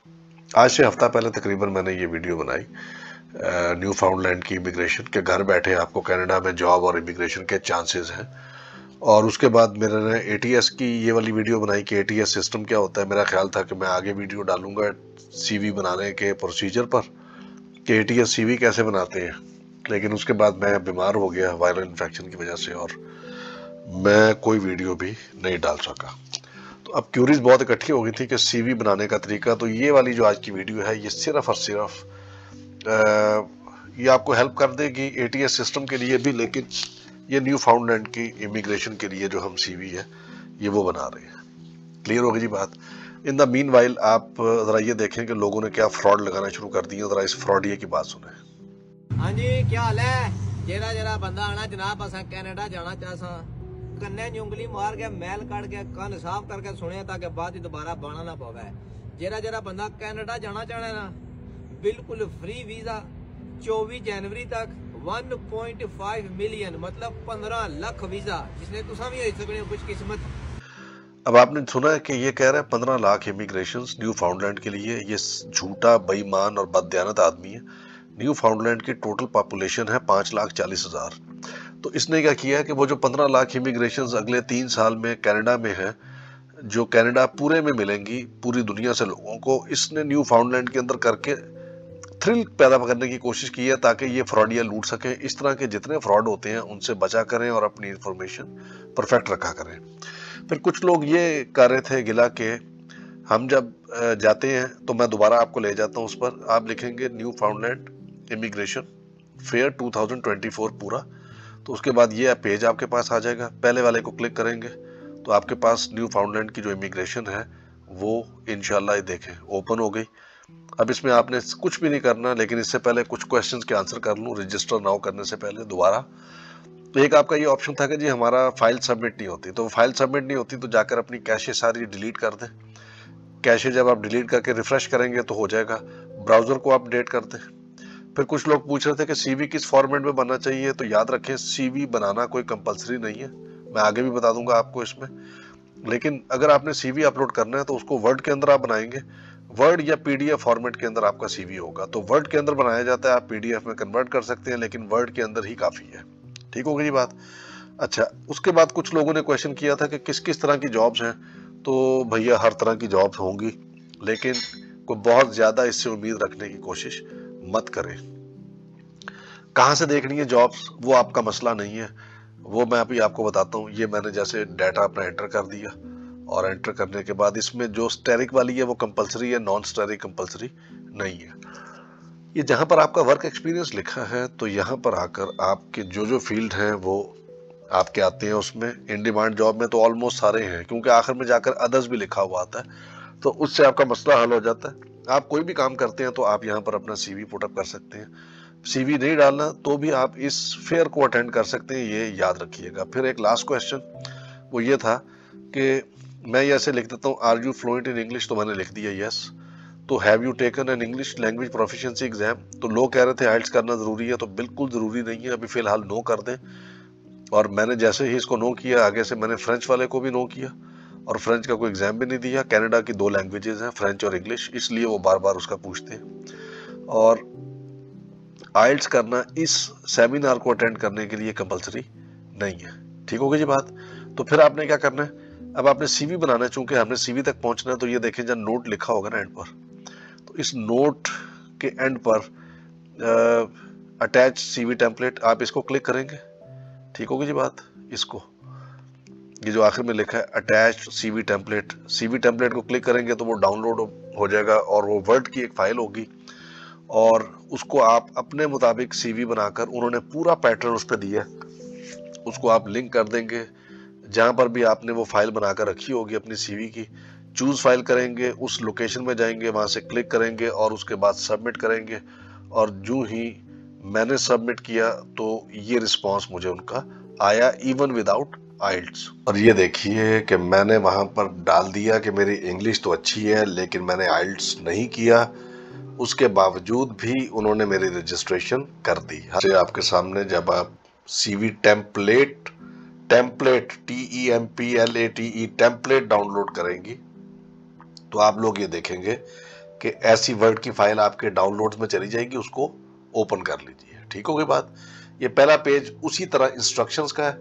आज से हफ्ता पहले तकरीबन मैंने ये वीडियो बनाई न्यू फाउंडलैंड की इमिग्रेशन के घर बैठे आपको कनाडा में जॉब और इमिग्रेशन के चांसेस हैं। और उसके बाद मैंने एटीएस की ये वाली वीडियो बनाई कि एटीएस सिस्टम क्या होता है। मेरा ख्याल था कि मैं आगे वीडियो डालूंगा सीवी बनाने के प्रोसीजर पर कि एटीएस सीवी कैसे बनाते हैं, लेकिन उसके बाद मैं बीमार हो गया वायरल इन्फेक्शन की वजह से और मैं कोई वीडियो भी नहीं डाल सका। तो अब क्यूरीज बहुत इकट्ठी हो गई थी कि सीवी बनाने का तरीका। तो ये वाली जो आज की वीडियो है ये सिर्फ और सिर्फ ये आपको हेल्प कर देगी एटीएस सिस्टम के लिए भी, लेकिन ये न्यू फाउंडलैंड की इमिग्रेशन के लिए जो हम सीवी है ये वो बना रहे हैं। क्लियर होगी जी बात। इन द मीन वाइल आप जरा ये देखें कि लोगों ने क्या फ्रॉड लगाना शुरू कर दिया। जरा इस फ्रॉडिये की बात सुने। हाँ जी, क्या हाल है? जेड़ा जेड़ा बंदा आना जनाब, असा कैनेडा जाना चाहसा, कन्ने ਉਂਗਲੀ मार के मैल कट के कान साफ करके सुने ताकि बाद दोबारा बाना ना पवे। जेड़ा जेड़ा बंदा कैनेडा जाना चाहना ना, बिल्कुल फ्री वीजा 24 जनवरी तक 1.5 मिलियन मतलब 15 लाख वीजा, जिसने तुसा भी हो सकने कुछ किस्मत। अब आपने सुना है कि ये कह रहा है 15 लाख इमिग्रेशन न्यू फाउंडलैंड के लिए। ये झूठा, बेईमान और बददियानत आदमी है। न्यू फाउंडलैंड की टोटल पॉपुलेशन है 5,40,000। तो इसने क्या किया है कि वो जो 15 लाख इमिग्रेशन अगले 3 साल में कनाडा में है, जो कनाडा पूरे में मिलेंगी पूरी दुनिया से लोगों को, इसने न्यू फाउंडलैंड के अंदर करके थ्रिल पैदा करने की कोशिश की है ताकि ये फ्रॉडिया लूट सके। इस तरह के जितने फ्रॉड होते हैं उनसे बचा करें और अपनी इंफॉर्मेशन परफेक्ट रखा करें। फिर कुछ लोग ये कर रहे थे गिला के हम जब जाते हैं तो मैं दोबारा आपको ले जाता हूँ उस पर। आप लिखेंगे न्यू फाउंडलैंड इमिग्रेशन फेयर 2024 पूरा, तो उसके बाद ये पेज आपके पास आ जाएगा। पहले वाले को क्लिक करेंगे तो आपके पास न्यू फाउंडलैंड की जो इमिग्रेशन है वो इंशाल्लाह देखें ओपन हो गई। अब इसमें आपने कुछ भी नहीं करना, लेकिन इससे पहले कुछ क्वेश्चंस के आंसर कर लूँ रजिस्टर नाउ करने से पहले दोबारा। एक आपका ये ऑप्शन था कि जी हमारा फाइल सबमिट नहीं होती, तो फाइल सबमिट नहीं होती तो जाकर अपनी कैशे सारी डिलीट कर दें। कैशे जब आप डिलीट करके रिफ्रेश करेंगे तो हो जाएगा। ब्राउजर को अपडेट कर दें। फिर कुछ लोग पूछ रहे थे कि सीवी किस फॉर्मेट में बनना चाहिए, तो याद रखें सीवी बनाना कोई कंपलसरी नहीं है, मैं आगे भी बता दूंगा आपको इसमें। लेकिन अगर आपने सीवी अपलोड करना है तो उसको वर्ड के अंदर आप बनाएंगे, वर्ड या पीडीएफ फॉर्मेट के अंदर आपका सीवी होगा। तो वर्ड के अंदर बनाया जाता है, आप पीडीएफ में कन्वर्ट कर सकते हैं, लेकिन वर्ड के अंदर ही काफी है। ठीक हो गई बात। अच्छा, उसके बाद कुछ लोगों ने क्वेश्चन किया था कि किस किस तरह की जॉब्स हैं। तो भैया हर तरह की जॉब्स होंगी, लेकिन कोई बहुत ज्यादा इससे उम्मीद रखने की कोशिश मत करें। कहाँ से देखनी है जॉब्स वो आपका मसला नहीं है, वो मैं अभी आपको बताता हूँ। ये मैंने जैसे डाटा अपना एंटर कर दिया और एंटर करने के बाद इसमें जो स्टेरिक वाली है वो कंपलसरी है, नॉन स्टेरिक कंपलसरी नहीं है। ये जहां पर आपका वर्क एक्सपीरियंस लिखा है तो यहाँ पर आकर आपके जो जो फील्ड हैं वो आपके आते हैं। उसमें इन डिमांड जॉब में तो ऑलमोस्ट सारे हैं, क्योंकि आखिर में जाकर अदर्स भी लिखा हुआ आता है, तो उससे आपका मसला हल हो जाता है। आप कोई भी काम करते हैं तो आप यहाँ पर अपना सीवी पुटअप कर सकते हैं। सीवी नहीं डालना तो भी आप इस फेयर को अटेंड कर सकते हैं, ये याद रखिएगा। फिर एक लास्ट क्वेश्चन वो ये था कि मैं ये ऐसे लिख देता हूँ are you fluent in English, तो मैंने लिख दिया यस। तो have you taken an English language proficiency exam, तो लोग कह रहे थे आइल्स करना जरूरी है, तो बिल्कुल जरूरी नहीं है, अभी फिलहाल नो कर दें। और मैंने जैसे ही इसको नो किया आगे से मैंने फ्रेंच वाले को भी नो किया, और फ्रेंच का कोई एग्जाम भी नहीं दिया। कनाडा की 2 लैंग्वेजेस हैं, फ्रेंच और इंग्लिश, इसलिए वो बार बार उसका पूछते हैं। और आइल्स करना इस सेमिनार को अटेंड करने के लिए कंपलसरी नहीं है। ठीक हो गई जी बात। तो फिर आपने क्या करना है, अब आपने सीवी बनाना है। चूंकि हमने सीवी तक पहुंचना है तो ये देखें जब नोट लिखा होगा ना एंड पर, तो इस नोट के एंड पर अटैच सीवी टेम्पलेट, आप इसको क्लिक करेंगे। ठीक होगी जी बात। इसको ये जो आखिर में लिखा है attach CV template, CV template को क्लिक करेंगे तो वो डाउनलोड हो जाएगा और वो वर्ड की एक फाइल होगी, और उसको आप अपने मुताबिक सीवी बनाकर, उन्होंने पूरा पैटर्न उस पर दिया, उसको आप लिंक कर देंगे जहां पर भी आपने वो फाइल बनाकर रखी होगी अपनी सीवी की। चूज फाइल करेंगे, उस लोकेशन में जाएंगे, वहां से क्लिक करेंगे और उसके बाद सबमिट करेंगे। और जो ही मैंने सबमिट किया तो ये रिस्पांस मुझे उनका आया, इवन विदाउट आइल्स। और ये देखिए कि मैंने वहां पर डाल दिया कि मेरी इंग्लिश तो अच्छी है लेकिन मैंने आइल्स नहीं किया, उसके बावजूद भी उन्होंने मेरी रजिस्ट्रेशन कर दी। आपके सामने जब आप CV template template TEMPLATE template download करेंगी तो आप लोग ये देखेंगे कि ऐसी वर्ड की फाइल आपके डाउनलोड्स में चली जाएगी, उसको ओपन कर लीजिए। ठीक हो गई बात। ये पहला पेज उसी तरह इंस्ट्रक्शंस का है,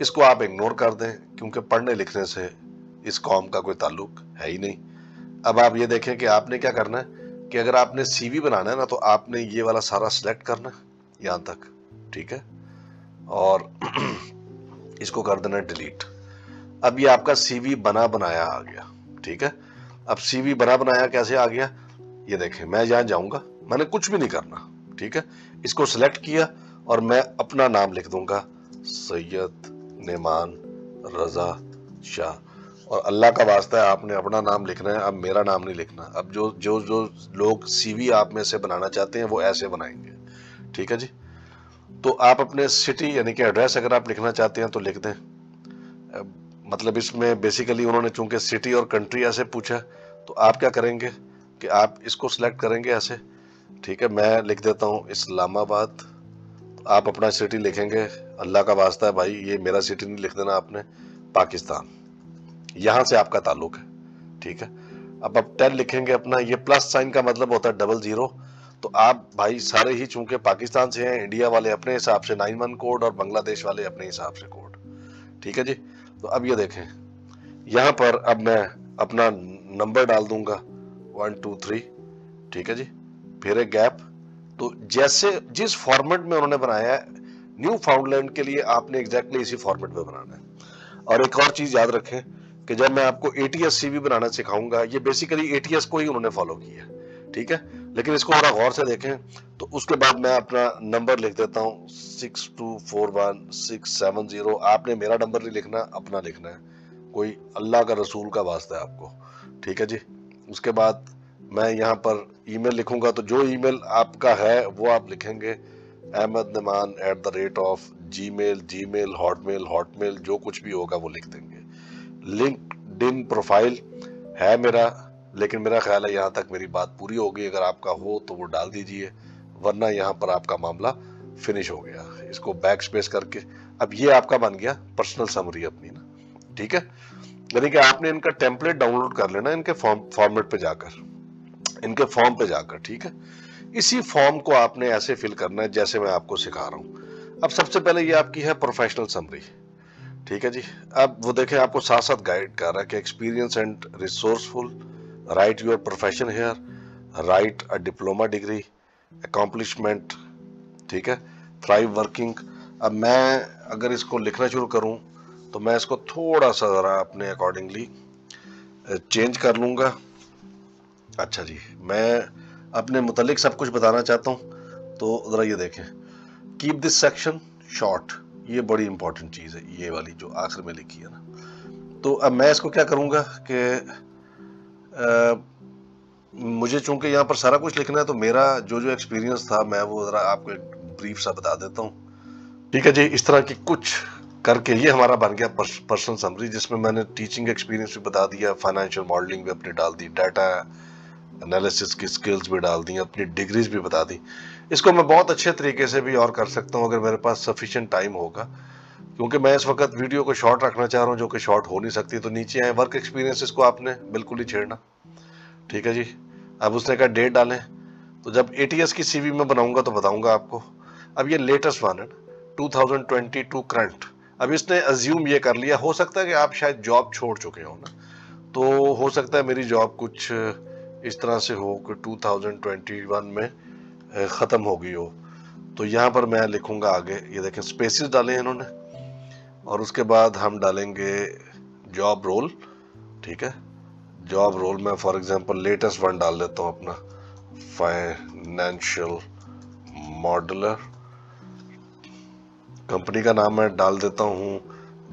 इसको आप इग्नोर कर दें क्योंकि पढ़ने लिखने से इस कॉम का कोई ताल्लुक है ही नहीं। अब आप ये देखें कि आपने क्या करना है कि अगर आपने सीवी बनाना है ना, तो आपने ये वाला सारा सिलेक्ट करना है यहां तक, ठीक है, और इसको कर देना डिलीट। अब ये आपका सीवी बना बनाया आ गया। ठीक है, अब सीवी बना बनाया कैसे आ गया, ये देखें, मैं यहां जाऊंगा, मैंने कुछ भी नहीं करना। ठीक है, इसको सिलेक्ट किया और मैं अपना नाम लिख दूंगा, सैयद नेमान रजा शाह, और अल्लाह का वास्ता है आपने अपना नाम लिखना है, अब मेरा नाम नहीं लिखना। अब जो जो जो लोग सीवी आप में से बनाना चाहते हैं वो ऐसे बनाएंगे। ठीक है जी, तो आप अपने सिटी यानी कि एड्रेस अगर आप लिखना चाहते हैं तो लिख दें। मतलब इसमें बेसिकली उन्होंने चूंकि सिटी और कंट्री ऐसे पूछा, तो आप क्या करेंगे कि आप इसको सिलेक्ट करेंगे ऐसे। ठीक है, मैं लिख देता हूँ इस्लामाबाद, तो आप अपना सिटी लिखेंगे, अल्लाह का वास्ता है भाई ये मेरा सिटी नहीं लिख देना आपने, पाकिस्तान, यहां से आपका ताल्लुक है। ठीक है, अब आप 10 लिखेंगे अपना, ये प्लस साइन का मतलब होता है 00, तो आप भाई सारे ही चूंकि पाकिस्तान से हैं, इंडिया वाले अपने हिसाब से 91 कोड और बांग्लादेश वाले अपने हिसाब से कोड। ठीक है जी, तो अब ये देखें यहां पर अब मैं अपना नंबर डाल दूंगा 1 2 3। ठीक है जी, फिर एक गैप। तो जैसे जिस फॉर्मेट में उन्होंने बनाया है न्यू फाउंडलैंड के लिए, आपने एग्जैक्टली इसी फॉर्मेट में बनाना है। और एक और चीज याद रखें कि जब मैं आपको ATS सीवी बनाना सिखाऊंगा, ये बेसिकली ATS को ही उन्होंने फॉलो किया। ठीक है, लेकिन इसको थोड़ा गौर से देखें। तो उसके बाद मैं अपना नंबर लिख देता हूँ 6241670। आपने मेरा नंबर नहीं लिखना, अपना लिखना है, कोई अल्लाह का रसूल का वास्ता है आपको। ठीक है जी, उसके बाद मैं यहाँ पर ईमेल लिखूंगा, तो जो ईमेल आपका है वो आप लिखेंगे ahmednaman@gmail, हॉटमेल, जो कुछ भी होगा वो लिख देंगे। लिंक्डइन प्रोफाइल है मेरा, लेकिन मेरा ख्याल है यहाँ तक मेरी बात पूरी हो गई। अगर आपका हो तो वो डाल दीजिए, वरना यहाँ पर आपका मामला फिनिश हो गया। इसको बैक स्पेस करके अब ये आपका बन गया पर्सनल समरी अपनी ना। ठीक है, यानी कि आपने इनका टेम्पलेट डाउनलोड कर लेना इनके फॉर्मेट पे जाकर, इनके फॉर्म पे जाकर। ठीक है, इसी फॉर्म को आपने ऐसे फिल करना है जैसे मैं आपको सिखा रहा हूं। अब सबसे पहले ये आपकी है प्रोफेशनल समरी। ठीक है जी, अब वो देखें आपको साथ साथ गाइड कर रहा है कि experience and resourceful, write your profession here, write a diploma degree, accomplishment. ठीक है, थ्राइव वर्किंग। अब मैं अगर इसको लिखना शुरू करूं तो मैं इसको थोड़ा सा जरा अपने अकॉर्डिंगली चेंज कर लूंगा। अच्छा जी, मैं अपने मुतालिक सब कुछ बताना चाहता हूं, तो जरा ये देखें, कीप दिस सेक्शन शॉर्ट, ये बड़ी इंपॉर्टेंट चीज है, ये वाली जो आखिर में लिखी है ना। तो अब मैं इसको क्या करूंगा कि मुझे चूंकि यहाँ पर सारा कुछ लिखना है, तो मेरा जो जो एक्सपीरियंस था मैं वो जरा आपको एक ब्रीफ सा बता देता हूँ। ठीक है जी, इस तरह की कुछ करके ये हमारा बन गया पर्सनल समरी, जिसमें मैंने टीचिंग एक्सपीरियंस भी बता दिया, फाइनेंशियल मॉडलिंग भी अपनी डाल दी, डाटा एनालिसिस की स्किल्स भी डाल दी, अपनी डिग्रीज भी बता दी। इसको मैं बहुत अच्छे तरीके से भी और कर सकता हूँ अगर मेरे पास सफिशिएंट टाइम होगा, क्योंकि मैं इस वक्त वीडियो को शॉर्ट रखना चाह रहा हूँ, जो कि शॉर्ट हो नहीं सकती। तो नीचे आए वर्क एक्सपीरियंस, इसको आपने बिल्कुल ही छेड़ना। ठीक है जी, अब उसने कहा डेट डालें, तो जब ATS की सीवी में बनाऊंगा तो बताऊंगा आपको। अब ये लेटेस्ट वन है 2022 करंट। अब इसने अज्यूम ये कर लिया, हो सकता है कि आप शायद जॉब छोड़ चुके हो ना, तो हो सकता है मेरी जॉब कुछ इस तरह से हो कि 2021 में ख़त्म हो गई हो। तो यहाँ पर मैं लिखूंगा आगे, ये देखें स्पेसिस डाले इन्होंने, और उसके बाद हम डालेंगे जॉब रोल। ठीक है, जॉब रोल में फॉर एग्जांपल लेटेस्ट वन डाल देता हूँ अपना, फाइनेंशियल मॉडलर। कंपनी का नाम मैं डाल देता हूँ,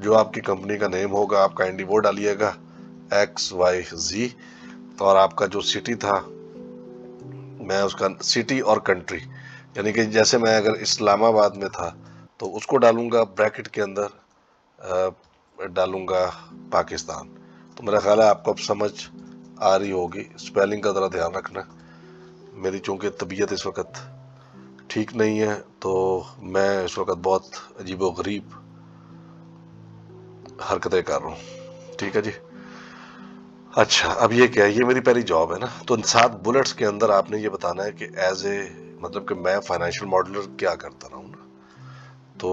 जो आपकी कंपनी का नेम होगा आप काइंडली वो डालिएगा, XYZ। और आपका जो सिटी था, मैं उसका सिटी और कंट्री, यानी कि जैसे मैं अगर इस्लामाबाद में था तो उसको डालूंगा, ब्रैकेट के अंदर डालूंगा पाकिस्तान। तो मेरा ख्याल है आपको अब समझ आ रही होगी। स्पेलिंग का ज़रा ध्यान रखना, मेरी चूंकि तबीयत इस वक्त ठीक नहीं है, तो मैं इस वक्त बहुत अजीबोगरीब हरकतें कर रहा हूँ। ठीक है जी, अच्छा, अब ये क्या है, ये मेरी पहली जॉब है ना, तो 7 बुलेट्स के अंदर आपने ये बताना है कि एज ए मतलब कि मैं फाइनेंशियल मॉडलर क्या करता रहा हूँ ना। तो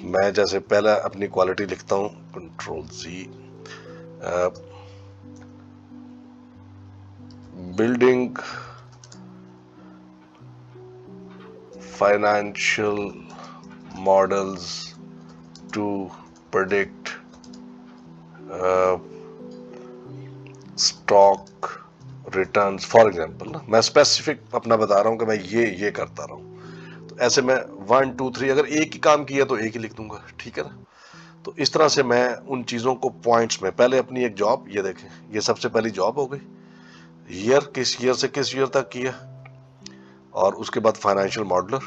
मैं जैसे पहला अपनी क्वालिटी लिखता हूँ, control G, building financial models to predict stock returns for example ना, मैं स्पेसिफिक अपना बता रहा हूँ कि मैं ये करता रहा हूँ। तो ऐसे मैं 1 2 3 अगर एक ही काम किया तो एक ही लिख दूंगा, ठीक है ना। तो इस तरह से मैं उन चीज़ों को पॉइंट्स में, पहले अपनी एक जॉब, ये देखें ये सबसे पहली जॉब हो गई, ईयर किस ईयर से किस ईयर तक किया, और उसके बाद फाइनेंशियल मॉडलर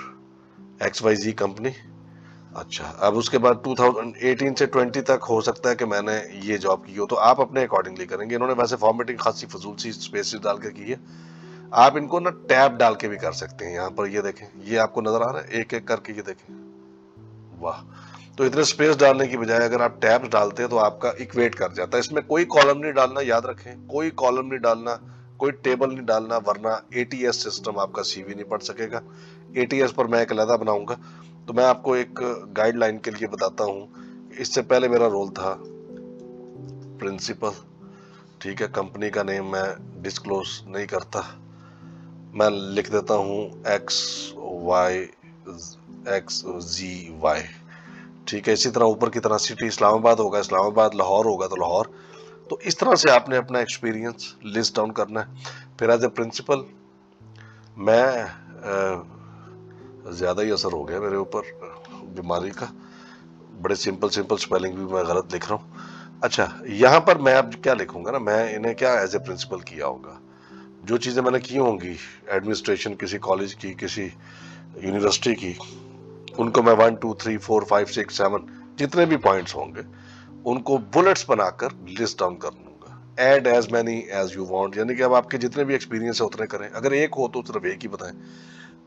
XYZ कंपनी। अच्छा, अब उसके बाद 2018 से 20 तक हो सकता है कि मैंने ये जॉब की हो, तो आप अपने अकॉर्डिंगली करेंगे। इन्होंने वैसे फॉर्मेटिंग खासी फजूल सी स्पेसिस डाल के की है, आप इनको ना टैब डाल के भी कर सकते हैं। यहाँ पर ये देखें, ये आपको नजर आ रहा है एक एक करके, ये देखें, वाह। तो इतने स्पेस डालने की बजाय अगर आप टैब्स डालते हैं तो आपका इक्वेट कर जाता है। इसमें कोई कॉलम नहीं डालना, याद रखें, कोई कॉलम नहीं डालना, कोई टेबल नहीं डालना, वरना ATS सिस्टम आपका CV नहीं पढ़ सकेगा। ATS पर मैं एक अलहदा बनाऊंगा। तो मैं आपको एक गाइडलाइन के लिए बताता हूँ। इससे पहले मेरा रोल था प्रिंसिपल, ठीक है, कंपनी का नेम मैं डिस्क्लोज नहीं करता, मैं लिख देता हूँ XYZ, ठीक है। इसी तरह ऊपर की तरह सिटी इस्लामाबाद होगा, इस्लामाबाद, लाहौर होगा तो लाहौर। तो इस तरह से आपने अपना एक्सपीरियंस लिस्ट डाउन करना है। फिर एज ए प्रिंसिपल मैं ज़्यादा ही असर हो गया मेरे ऊपर बीमारी का, बड़े सिंपल सिंपल स्पेलिंग भी मैं गलत लिख रहा हूँ। अच्छा, यहाँ पर मैं अब क्या लिखूंगा ना, मैं इन्हें क्या एज ए प्रिंसिपल किया होगा, जो चीज़ें मैंने की होंगी एडमिनिस्ट्रेशन किसी कॉलेज की, किसी यूनिवर्सिटी की, उनको मैं 1 2 3 4 5 6 7 जितने भी पॉइंट्स होंगे उनको बुलेट्स बनाकर लिस्ट डाउन कर लूंगा। Add as many as you want, यानी कि अब आपके जितने भी एक्सपीरियंस है उतने करें। अगर एक हो तो सिर्फ एक ही बताएं।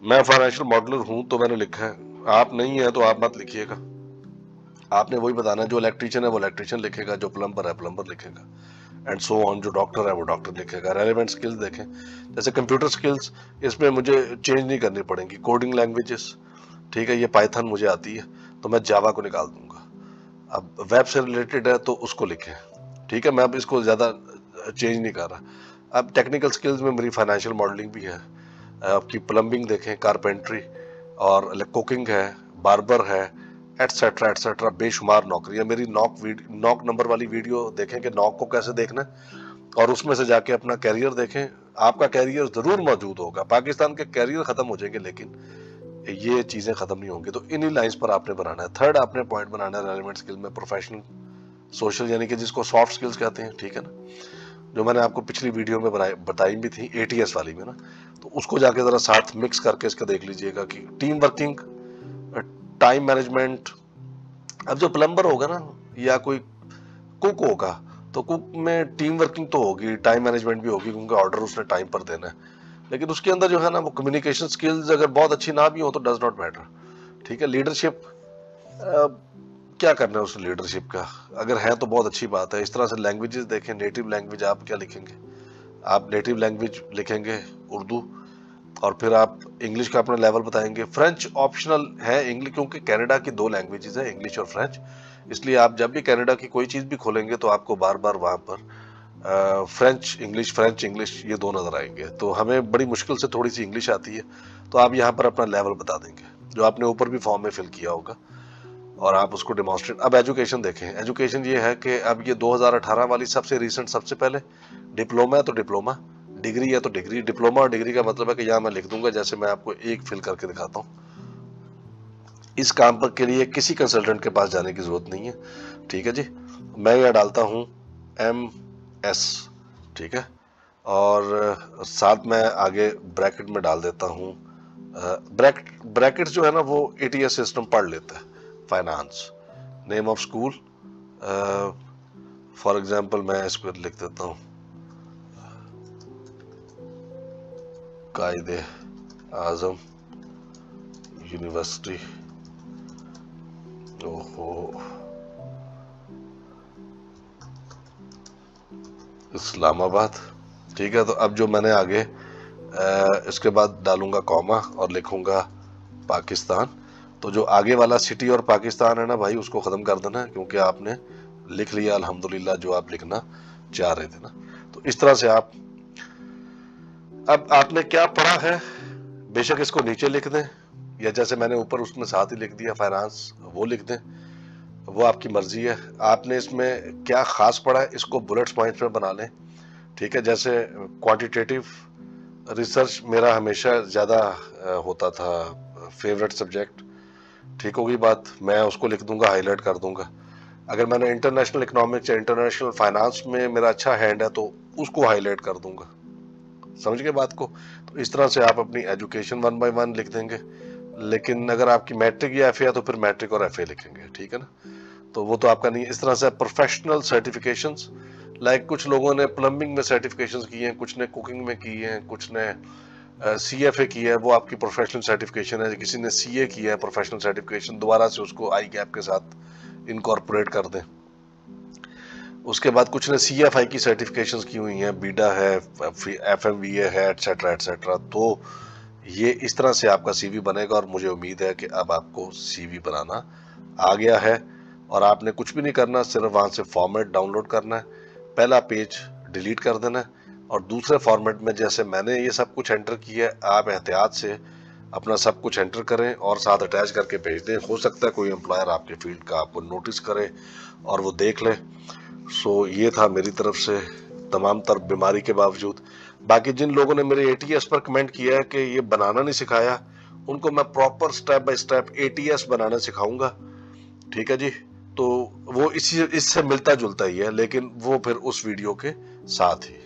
मैं फाइनेंशियल मॉडलर हूं तो मैंने लिखा है, आप नहीं है तो आप मत लिखिएगा। आपने वही बताना है, जो इलेक्ट्रीशियन है वो इलेक्ट्रीशियन लिखेगा, जो प्लम्बर है प्लम्बर लिखेगा, एंड सो ऑन। जो डॉक्टर है वो डॉक्टर लिखेगा। रेलेवेंट स्किल्स देखें, जैसे कंप्यूटर स्किल्स, इसमें मुझे चेंज नहीं करनी पड़ेंगी। कोडिंग लैंग्वेजेस, ठीक है, ये पाइथन मुझे आती है तो मैं जावा को निकाल दूंगा। अब वेब से रिलेटेड है तो उसको लिखें, ठीक है, मैं अब इसको ज़्यादा चेंज नहीं कर रहा। अब टेक्निकल स्किल्स में मेरी फाइनेंशियल मॉडलिंग भी है, आपकी प्लम्बिंग देखें, कारपेंट्री, और कुकिंग है, बार्बर है, एटसेट्रा एटसेट्रा, बेशुमार नौकरियां। मेरी नॉक नंबर वाली वीडियो देखें कि नॉक को कैसे देखना है, और उसमें से जाके अपना कैरियर देखें। आपका कैरियर जरूर मौजूद होगा, पाकिस्तान के कैरियर खत्म हो जाएंगे लेकिन ये चीजें खत्म नहीं होंगी। तो इन्हीं लाइंस पर आपने बनाना है। थर्ड आपने पॉइंट बनाना है रेलेवेंट स्किल में प्रोफेशनल सोशल, यानी कि जिसको सॉफ्ट स्किल्स कहते हैं, ठीक है ना, जो मैंने आपको पिछली वीडियो में बताई भी थी ATS वाली में ना। तो उसको जाके जरा साथ मिक्स करके इसका देख लीजिएगा कि टीम वर्किंग, टाइम मैनेजमेंट। अब जो प्लम्बर होगा ना या कोई कुक होगा तो कुक में टीम वर्किंग तो होगी, टाइम मैनेजमेंट भी होगी, क्योंकि ऑर्डर उसने टाइम पर देना है। लेकिन उसके अंदर जो है ना वो कम्युनिकेशन स्किल्स अगर बहुत अच्छी ना भी हो तो डज नॉट मैटर, ठीक है। लीडरशिप, क्या करना है उस लीडरशिप का, अगर है तो बहुत अच्छी बात है। इस तरह से लैंग्वेजेस देखें, नेटिव लैंग्वेज आप क्या लिखेंगे, आप नेटिव लैंग्वेज लिखेंगे उर्दू, और फिर आप इंग्लिश का अपना लेवल बताएंगे। फ्रेंच ऑप्शनल है इंग्लिश, क्योंकि कनाडा की 2 लैंग्वेजेस है, इंग्लिश और फ्रेंच। इसलिए आप जब भी कनाडा की कोई चीज़ भी खोलेंगे तो आपको बार बार वहाँ पर फ्रेंच इंग्लिश ये 2 नज़र आएंगे। तो हमें बड़ी मुश्किल से थोड़ी सी इंग्लिश आती है, तो आप यहाँ पर अपना लेवल बता देंगे जो आपने ऊपर भी फॉर्म में फिल किया होगा, और आप उसको डेमोन्स्ट्रेट। अब एजुकेशन देखें, एजुकेशन ये है कि अब ये 2018 वाली सबसे रीसेंट, सबसे पहले डिप्लोमा है तो डिप्लोमा, डिग्री है तो डिग्री। डिप्लोमा और डिग्री का मतलब है कि यहाँ मैं लिख दूंगा, जैसे मैं आपको एक फिल करके दिखाता हूँ। इस काम पर के लिए किसी कंसल्टेंट के पास जाने की जरूरत नहीं है, ठीक है जी। मैं यहाँ डालता हूँ MS, ठीक है, और साथ में आगे ब्रैकेट में डाल देता हूँ, ब्रैकेट जो है ना वो ATS सिस्टम पढ़ लेता है। Finance, name of school, for example मैं इसको लिख देता हूँ कायदे आजम यूनिवर्सिटी। ओहो, इस्लामाबाद। ठीक है, तो अब जो मैंने आगे इसके बाद डालूंगा कॉमा और लिखूंगा पाकिस्तान। तो जो आगे वाला सिटी और पाकिस्तान है ना भाई, उसको ख़त्म कर देना है, क्योंकि आपने लिख लिया अल्हम्दुलिल्लाह जो आप लिखना चाह रहे थे ना। तो इस तरह से आप, अब आपने क्या पढ़ा है बेशक इसको नीचे लिख दें, या जैसे मैंने ऊपर उसमें साथ ही लिख दिया फाइनेंस, वो लिख दें, वो आपकी मर्जी है। आपने इसमें क्या खास पढ़ा है इसको बुलेट्स पॉइंट्स में बना लें। ठीक है, जैसे क्वांटिटेटिव रिसर्च मेरा हमेशा ज़्यादा होता था फेवरेट सब्जेक्ट। ठीक होगी बात, मैं उसको लिख दूंगा, हाईलाइट कर दूंगा। अगर मैंने इंटरनेशनल इकोनॉमिक्स या इंटरनेशनल फाइनेंस में मेरा अच्छा हैंड है तो उसको हाईलाइट कर दूंगा। समझ गए बात को? तो इस तरह से आप अपनी एजुकेशन 1 बाय 1 लिख देंगे। लेकिन अगर आपकी मैट्रिक या एफए है तो फिर मैट्रिक और एफए लिखेंगे। ठीक है ना, तो वो तो आपका नहीं है। इस तरह से प्रोफेशनल सर्टिफिकेशंस, लाइक कुछ लोगों ने प्लम्बिंग में सर्टिफिकेशंस की हैं, कुछ ने कुकिंग में की हैं, कुछ ने CFA की है, वो आपकी प्रोफेशनल सर्टिफिकेशन है। किसी ने CA किया है प्रोफेशनल सर्टिफिकेशन, दोबारा से उसको आई गैप के साथ इनकॉर्पोरेट कर दें। उसके बाद कुछ ने CFI की सर्टिफिकेशंस की हुई हैं, बीडा है, FMVA है, एटसेट्रा एटसेट्रा। तो ये इस तरह से आपका CV बनेगा, और मुझे उम्मीद है कि अब आपको CV बनाना आ गया है और आपने कुछ भी नहीं करना, सिर्फ वहाँ से फॉर्मेट डाउनलोड करना है, पहला पेज डिलीट कर देना है और दूसरे फॉर्मेट में जैसे मैंने ये सब कुछ एंटर किया है, आप एहतियात से अपना सब कुछ एंटर करें और साथ अटैच करके भेज दें। हो सकता है कोई एम्प्लॉयर आपके फील्ड का आपको नोटिस करे और वो देख ले। सो ये था मेरी तरफ से, तमाम तर बीमारी के बावजूद। बाकी जिन लोगों ने मेरे ATS पर कमेंट किया है कि ये बनाना नहीं सिखाया, उनको मैं proper step by step ATS बनाना सिखाऊंगा। ठीक है जी, तो वो इससे मिलता जुलता ही है, लेकिन वो फिर उस वीडियो के साथ ही।